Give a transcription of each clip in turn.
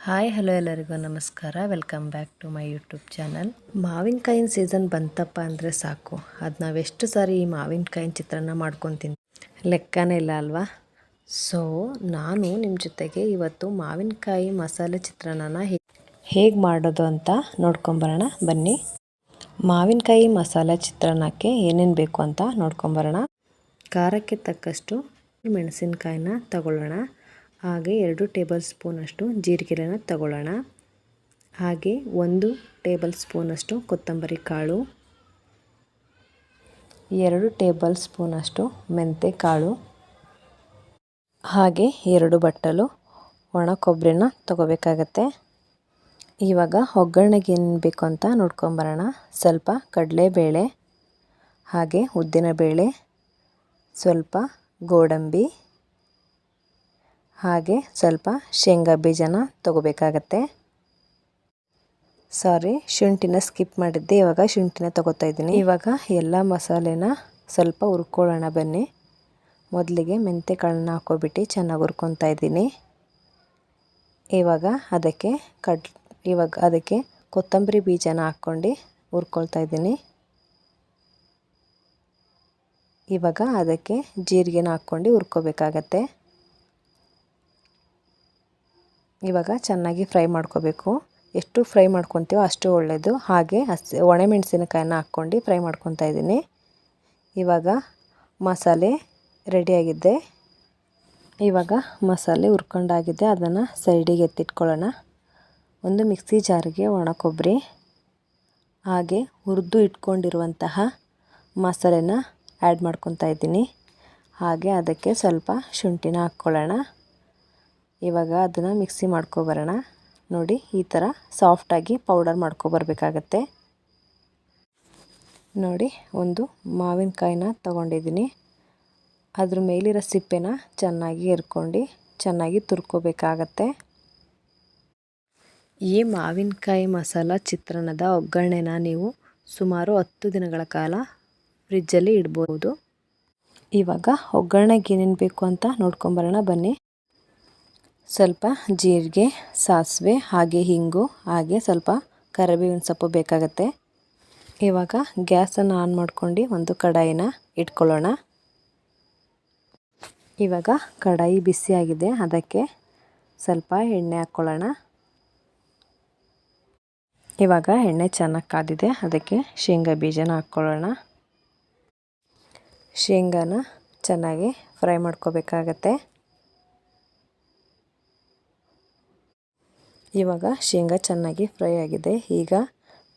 Hi hello ಎಲ್ಲರಿಗೂ ನಮಸ್ಕಾರ. Welcome back to my YouTube channel. ಮಾವಿನಕಾಯಿನ ಸೀಸನ್ ಬಂತಪ್ಪ ಅಂದರೆ ಸಾಕು, ಅದು ನಾವೆಷ್ಟು ಸಾರಿ ಈ ಮಾವಿನಕಾಯಿನ ಚಿತ್ರಾನ್ನ ಮಾಡ್ಕೊತೀನಿ ಲೆಕ್ಕನೇ ಇಲ್ಲ ಅಲ್ವಾ. ಸೊ ನಾನು ನಿಮ್ಮ ಜೊತೆಗೆ ಇವತ್ತು ಮಾವಿನಕಾಯಿ ಮಸಾಲೆ ಚಿತ್ರಾನ್ನ ಹೇಗೆ ಮಾಡೋದು ಅಂತ ನೋಡ್ಕೊಂಬರೋಣ ಬನ್ನಿ. ಮಾವಿನಕಾಯಿ ಮಸಾಲೆ ಚಿತ್ರಾನ್ನಕ್ಕೆ ಏನೇನು ಬೇಕು ಅಂತ ನೋಡ್ಕೊಂಬರೋಣ. ಖಾರಕ್ಕೆ ತಕ್ಕಷ್ಟು ಮೆಣಸಿನಕಾಯಿನ ತಗೊಳ್ಳೋಣ. ಹಾಗೆ 2 ಟೇಬಲ್ ಸ್ಪೂನಷ್ಟು ಜೀರಿಗೆನ ತಗೊಳ್ಳೋಣ. ಹಾಗೆ 1 ಟೇಬಲ್ ಸ್ಪೂನಷ್ಟು ಕೊತ್ತಂಬರಿ ಕಾಳು, 2 ಟೇಬಲ್ ಸ್ಪೂನಷ್ಟು ಮೆಂತ್ಯ ಕಾಳು, ಹಾಗೆ 2 ಬಟ್ಟಲು ಒಣ ಕೊಬ್ಬರಿನ ತಗೋಬೇಕಾಗತ್ತೆ. ಇವಾಗ ಒಗ್ಗರಣೆಗೆ ಏನು ಬೇಕು ಅಂತ ನೋಡ್ಕೊಂಬರೋಣ. ಸ್ವಲ್ಪ ಕಡಲೆಬೇಳೆ, ಹಾಗೆ ಉದ್ದಿನಬೇಳೆ, ಸ್ವಲ್ಪ ಗೋಡಂಬಿ, ಹಾಗೆ ಸ್ವಲ್ಪ ಶೇಂಗಾ ಬೀಜನ ತಗೋಬೇಕಾಗತ್ತೆ. ಸಾರಿ, ಶುಂಠಿನ ಸ್ಕಿಪ್ ಮಾಡಿದ್ದೆ. ಇವಾಗ ಶುಂಠಿನ ತಗೋತಾ ಇದ್ದೀನಿ. ಇವಾಗ ಎಲ್ಲ ಮಸಾಲೆನ ಸ್ವಲ್ಪ ಹುರ್ಕೊಳ್ಳೋಣ ಬನ್ನಿ. ಮೊದಲಿಗೆ ಮೆಂತ್ಯ ಕಾಳನ್ನ ಹಾಕೋಬಿಟ್ಟು ಚೆನ್ನಾಗಿ ಹುರ್ಕೊತಾ ಇದ್ದೀನಿ. ಇವಾಗ ಅದಕ್ಕೆ ಕೊತ್ತಂಬರಿ ಬೀಜನ ಹಾಕ್ಕೊಂಡು ಹುರ್ಕೊಳ್ತಾ ಇದ್ದೀನಿ. ಇವಾಗ ಅದಕ್ಕೆ ಜೀರಿಗೆನ ಹಾಕ್ಕೊಂಡು ಹುರ್ಕೋಬೇಕಾಗತ್ತೆ. ಇವಾಗ ಚೆನ್ನಾಗಿ ಫ್ರೈ ಮಾಡ್ಕೋಬೇಕು. ಎಷ್ಟು ಫ್ರೈ ಮಾಡ್ಕೊತೀವೋ ಅಷ್ಟು ಒಳ್ಳೆಯದು. ಹಾಗೆ ಒಣಮೆಣಸಿನಕಾಯಿನ ಹಾಕ್ಕೊಂಡು ಫ್ರೈ ಮಾಡ್ಕೊತಾ ಇದ್ದೀನಿ. ಇವಾಗ ಮಸಾಲೆ ರೆಡಿಯಾಗಿದೆ. ಇವಾಗ ಮಸಾಲೆ ಹುರ್ಕೊಂಡಾಗಿದೆ, ಅದನ್ನು ಸೈಡಿಗೆ ಎತ್ತಿಟ್ಕೊಳ್ಳೋಣ. ಒಂದು ಮಿಕ್ಸಿ ಜಾರಿಗೆ ಒಣ ಕೊಬ್ಬರಿ, ಹಾಗೆ ಹುರಿದು ಇಟ್ಕೊಂಡಿರುವಂತಹ ಮಸಾಲೆನ ಆ್ಯಡ್ ಮಾಡ್ಕೊತಾ ಇದ್ದೀನಿ. ಹಾಗೆ ಅದಕ್ಕೆ ಸ್ವಲ್ಪ ಶುಂಠಿನ ಹಾಕ್ಕೊಳ್ಳೋಣ. ಇವಾಗ ಅದನ್ನು ಮಿಕ್ಸಿ ಮಾಡ್ಕೊಬರೋಣ. ನೋಡಿ, ಈ ಥರ ಸಾಫ್ಟಾಗಿ ಪೌಡರ್ ಮಾಡ್ಕೊಬರ್ಬೇಕಾಗತ್ತೆ. ನೋಡಿ, ಒಂದು ಮಾವಿನಕಾಯಿನ ತಗೊಂಡಿದ್ದೀನಿ. ಅದ್ರ ಮೇಲಿರೋ ಸಿಪ್ಪೆನ ಚೆನ್ನಾಗಿ ಎರ್ಕೊಂಡು ಚೆನ್ನಾಗಿ ತುರ್ಕೋಬೇಕಾಗತ್ತೆ. ಈ ಮಾವಿನಕಾಯಿ ಮಸಾಲ ಚಿತ್ರಾನ್ನದ ಒಗ್ಗರಣೆನ ನೀವು ಸುಮಾರು 10 ದಿನಗಳ ಕಾಲ ಫ್ರಿಜ್ಜಲ್ಲಿ ಇಡ್ಬೋದು. ಇವಾಗ ಒಗ್ಗರಣೆಗೆ ಏನೇನು ಬೇಕು ಅಂತ ನೋಡ್ಕೊಂಬರೋಣ ಬನ್ನಿ. ಸ್ವಲ್ಪ ಜೀರಿಗೆ, ಸಾಸಿವೆ, ಹಾಗೆ ಹಿಂಗು, ಹಾಗೆ ಸ್ವಲ್ಪ ಕರಿಬೇವಿನ ಸೊಪ್ಪು ಬೇಕಾಗತ್ತೆ. ಇವಾಗ ಗ್ಯಾಸನ್ನು ಆನ್ ಮಾಡ್ಕೊಂಡು ಒಂದು ಕಡಾಯಿನ ಇಟ್ಕೊಳ್ಳೋಣ. ಇವಾಗ ಕಡಾಯಿ ಬಿಸಿಯಾಗಿದೆ, ಅದಕ್ಕೆ ಸ್ವಲ್ಪ ಎಣ್ಣೆ ಹಾಕ್ಕೊಳ್ಳೋಣ. ಇವಾಗ ಎಣ್ಣೆ ಚೆನ್ನಾಗಿ ಕಾದಿದೆ, ಅದಕ್ಕೆ ಶೇಂಗಾ ಬೀಜನ ಹಾಕ್ಕೊಳ್ಳೋಣ. ಶೇಂಗಾನ ಚೆನ್ನಾಗಿ ಫ್ರೈ ಮಾಡ್ಕೋಬೇಕಾಗತ್ತೆ. ಇವಾಗ ಶೇಂಗಾ ಚೆನ್ನಾಗಿ ಫ್ರೈ ಆಗಿದೆ. ಈಗ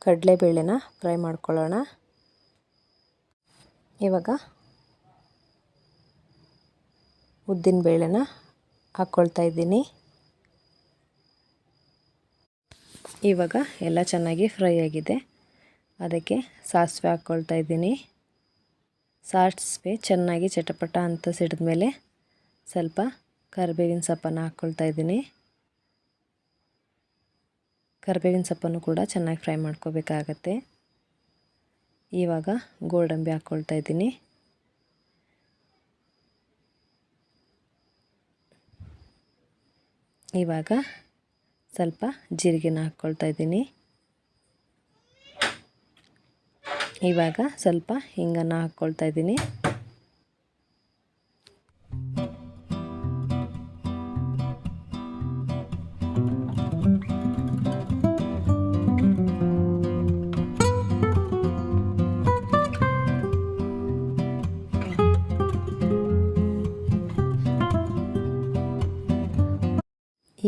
ಕಡಲೆಬೇಳೆನ ಫ್ರೈ ಮಾಡ್ಕೊಳ್ಳೋಣ. ಇವಾಗ ಉದ್ದಿನಬೇಳೆನ ಹಾಕ್ಕೊಳ್ತಾ ಇದ್ದೀನಿ. ಇವಾಗ ಎಲ್ಲ ಚೆನ್ನಾಗಿ ಫ್ರೈ ಆಗಿದೆ, ಅದಕ್ಕೆ ಸಾಸಿವೆ ಹಾಕ್ಕೊಳ್ತಾ ಇದ್ದೀನಿ. ಸಾಸಿವೆ ಚೆನ್ನಾಗಿ ಚಟಪಟ ಅಂತ ಸಿಡಿದ್ಮೇಲೆ ಸ್ವಲ್ಪ ಕರಿಬೇವಿನ ಸೊಪ್ಪನ್ನು ಹಾಕ್ಕೊಳ್ತಾ ಇದ್ದೀನಿ. ಕರಿಬೇವಿನ ಸೊಪ್ಪನ್ನು ಕೂಡ ಚೆನ್ನಾಗಿ ಫ್ರೈ ಮಾಡ್ಕೋಬೇಕಾಗತ್ತೆ. ಇವಾಗ ಗೋಡಂಬಿ ಹಾಕ್ಕೊಳ್ತಾ ಇದ್ದೀನಿ. ಇವಾಗ ಸ್ವಲ್ಪ ಜೀರಿಗೆನ ಹಾಕ್ಕೊಳ್ತಾ ಇದ್ದೀನಿ. ಇವಾಗ ಸ್ವಲ್ಪ ಹಿಂಗನ್ನು ಹಾಕ್ಕೊಳ್ತಾ ಇದ್ದೀನಿ.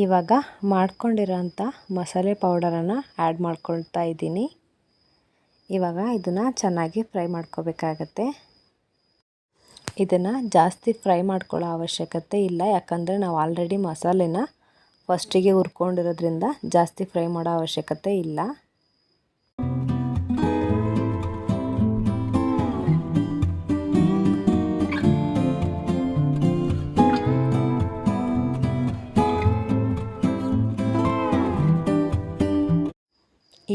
ಇವಾಗ ಮಾಡ್ಕೊಂಡಿರೋಂಥ ಮಸಾಲೆ ಪೌಡರನ್ನು ಆ್ಯಡ್ ಮಾಡ್ಕೊಳ್ತಾ ಇದ್ದೀನಿ. ಇವಾಗ ಇದನ್ನು ಚೆನ್ನಾಗಿ ಫ್ರೈ ಮಾಡ್ಕೋಬೇಕಾಗತ್ತೆ. ಇದನ್ನು ಜಾಸ್ತಿ ಫ್ರೈ ಮಾಡ್ಕೊಳ್ಳೋ ಅವಶ್ಯಕತೆ ಇಲ್ಲ, ಯಾಕಂದರೆ ನಾವು ಆಲ್ರೆಡಿ ಮಸಾಲೆನ ಫಸ್ಟಿಗೆ ಹುರ್ಕೊಂಡಿರೋದ್ರಿಂದ ಜಾಸ್ತಿ ಫ್ರೈ ಮಾಡೋ ಅವಶ್ಯಕತೆ ಇಲ್ಲ.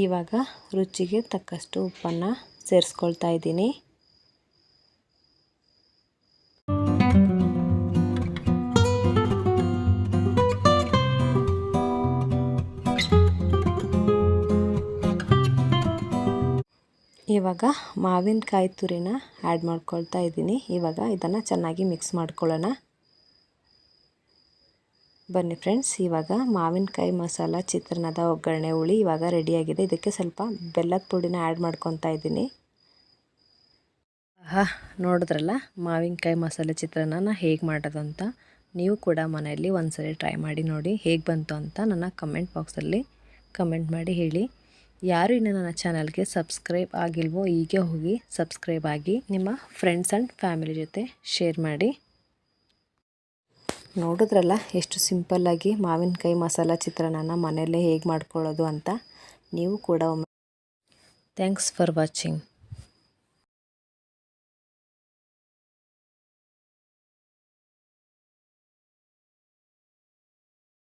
ಇವಾಗ ರುಚಿಗೆ ತಕ್ಕಷ್ಟು ಉಪ್ಪನ್ನು ಸೇರಿಸ್ಕೊಳ್ತಾ ಇದ್ದೀನಿ. ಇವಾಗ ಮಾವಿನಕಾಯಿ ತುರಿನ ಆ್ಯಡ್ ಮಾಡ್ಕೊಳ್ತಾ ಇದ್ದೀನಿ. ಇವಾಗ ಇದನ್ನು ಚೆನ್ನಾಗಿ ಮಿಕ್ಸ್ ಮಾಡ್ಕೊಳ್ಳೋಣ. ಬನ್ನಿ ಫ್ರೆಂಡ್ಸ್, ಇವಾಗ ಮಾವಿನಕಾಯಿ ಮಸಾಲ ಚಿತ್ರಾನ್ನದ ಒಗ್ಗರಣೆ ಹುಳಿ ಇವಾಗ ರೆಡಿಯಾಗಿದೆ. ಇದಕ್ಕೆ ಸ್ವಲ್ಪ ಬೆಲ್ಲದ ಪುಡಿನ ಆ್ಯಡ್ ಮಾಡ್ಕೊತಾ ಇದ್ದೀನಿ. ನೋಡಿದ್ರಲ್ಲ ಮಾವಿನಕಾಯಿ ಮಸಾಲೆ ಚಿತ್ರಾನ್ನ ಹೇಗೆ ಮಾಡೋದು ಅಂತ. ನೀವು ಕೂಡ ಮನೆಯಲ್ಲಿ ಒಂದ್ಸರಿ ಟ್ರೈ ಮಾಡಿ ನೋಡಿ ಹೇಗೆ ಬಂತು ಅಂತ ನನ್ನ ಕಮೆಂಟ್ ಬಾಕ್ಸಲ್ಲಿ ಕಮೆಂಟ್ ಮಾಡಿ ಹೇಳಿ. ಯಾರು ಇನ್ನು ನನ್ನ ಚಾನಲ್ಗೆ ಸಬ್ಸ್ಕ್ರೈಬ್ ಆಗಿಲ್ವೋ ಹೀಗೆ ಹೋಗಿ ಸಬ್ಸ್ಕ್ರೈಬ್ ಆಗಿ ನಿಮ್ಮ ಫ್ರೆಂಡ್ಸ್ ಆ್ಯಂಡ್ ಫ್ಯಾಮಿಲಿ ಜೊತೆ ಶೇರ್ ಮಾಡಿ. ನೋಡಿದ್ರಲ್ಲ ಎಷ್ಟು ಸಿಂಪಲ್ಲಾಗಿ ಮಾವಿನಕಾಯಿ ಮಸಾಲ ಚಿತ್ರಾನ್ನ ಮನೆಯಲ್ಲೇ ಹೇಗೆ ಮಾಡ್ಕೊಳ್ಳೋದು ಅಂತ. ನೀವು ಕೂಡ ಒಮ್ಮೆ. Thanks for watching.